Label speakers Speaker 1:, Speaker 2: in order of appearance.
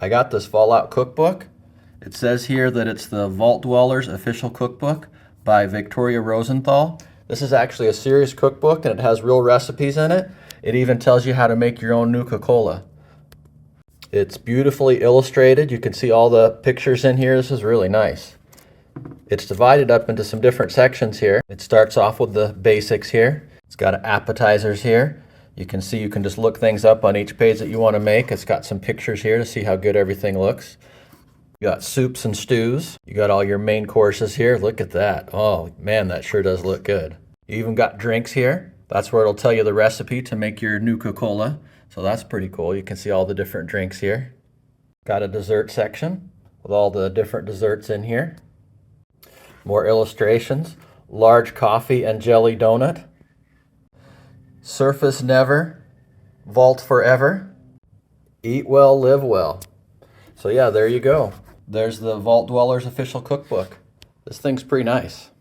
Speaker 1: I got this Fallout cookbook. It says here that it's the Vault Dwellers official cookbook by Victoria Rosenthal. This is actually a serious cookbook and it has real recipes in it. It even tells you how to make your own Nuka-Cola. It's beautifully illustrated. You can see all the pictures in here. This is really nice. It's divided up into some different sections here. It starts off with the basics here. It's got appetizers here. You can see you can just look things up on each page that you want to make. It's got some pictures here to see how good everything looks. You got soups and stews. You got all your main courses here. Look at that. Oh man, that sure does look good. You even got drinks here. That's where it'll tell you the recipe to make your Nuka-Cola. So that's pretty cool. You can see all the different drinks here. Got a dessert section with all the different desserts in here. More illustrations. Large coffee and jelly donut. Surface never, vault forever. Eat well, live well. So yeah, there you go. There's the Vault Dwellers official cookbook. This thing's pretty nice.